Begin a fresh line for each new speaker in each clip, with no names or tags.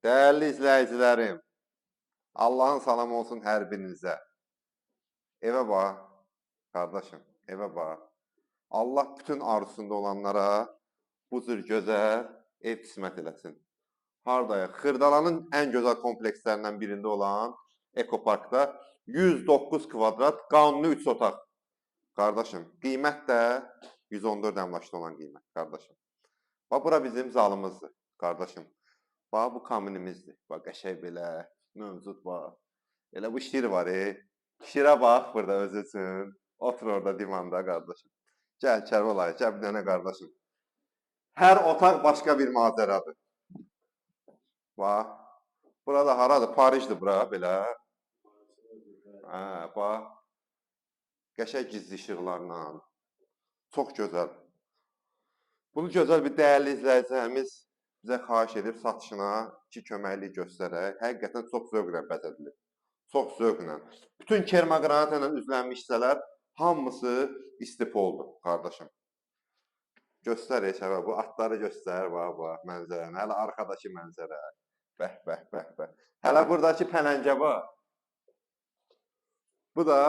Değerli izləyicilərim, Allahın salamı olsun hər birinizə. Evə bax, qardaşım, evə bax. Allah bütün arzusunda olanlara bu cür gözəl ev qismət eləsin. Hardayıq? Xırdalanın ən gözəl komplekslərindən birində olan Ekoparkda 109 kvadrat qanuni 3 otaq. Qardaşım, qiymət də 114 əmlakda olan qiymət, qardaşım. Bax, bura bizim zalımızdır, qardaşım. Bax, bu kaminimizdir. Bax, qəşəng belə, mövcud bax. Elə bu şir var, şirə bax burada özü üçün. Otur orada divanda, qardaşım. Gəl, Kərbəlayı, gəl bir dənə, qardaşım. Hər otaq başqa bir macəradır. Bax, burada haradır? Parijdir bura, belə. Bax, qəşəng gizli işıqlarla. Çox gözəl. Bunu gözəl bir dəyərli izləyicilərimiz bizə xahiş edib satışına ki, köməklik göstərək. Həqiqətən çox zövqlə bəzədilib. Çox zövqlə. Bütün kermaqranat ilə üzlənmiş hissələr hamısı istipoldur, qardaşım. Göstər, Şəbə, bu atları göstər, bax, mənzərəni. Hələ arxadakı mənzərə. Bəh. Hələ buradakı pələngə bax. Bu da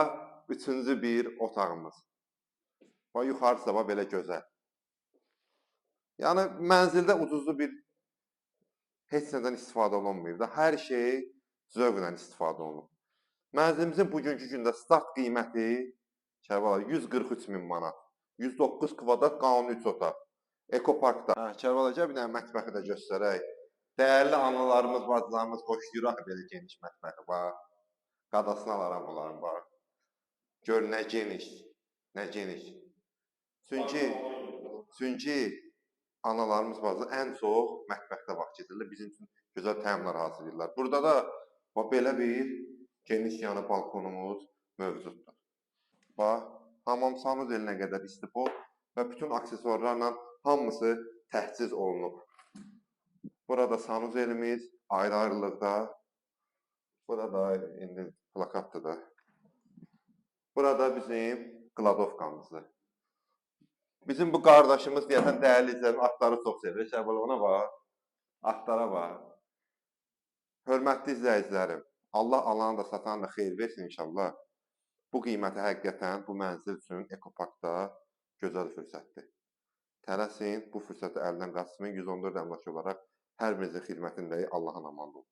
üçüncü bir otağımız. Bax, yuxarısı da bax, belə gözəl. Yəni, mənzildə ucuzlu bir heç nədən istifadə olunmayıb da. Hər şey zövqlə istifadə olunub. Mənzilimizin bugünkü gündə start qiyməti 143 min manat. 109 kvadrat qanuni 3 otaq. Ekoparkda. Kərbalacaq bir dənə mətbəxi də göstərək. Dəyərli analarımız, bacılarımız xoşlayıraq belə geniş mətbəxi. Bax, qadasını alaram onların, bax. Gör, nə geniş, nə geniş. Çünki analarımız, bacılar ən çox mətbəxdə vaxt keçirirlər. Bizim üçün gözəl təamlar hazırlayırlar. Burada da belə bir geniş yanı balkonumuz mövcuddur. Bax, hamam sanuzelinə qədər istipol və bütün aksesuarlarla hamısı təhciz olunub. Burada sanuzelimiz ayrı-ayrılıqda. Burada indi plakatdır da. Burada bizim qladovkamızdır. Bizim bu qardaşımız deyəsən dəyərli izləyicilərim atları çox sevir. Şəbələ ona bax. Atlara bax. Hörmətli izləyicilərim, Allah alanı da satanı da xeyir versin inşallah. Bu qiyməti həqiqətən bu mənzil üçün Ekoparkda gözəl fürsətdir. Tələsin, bu fürsəti əldən qaçırmayın. 114 əmlak olaraq hər birinizin xidmətindəyik. Allahın amanı olun.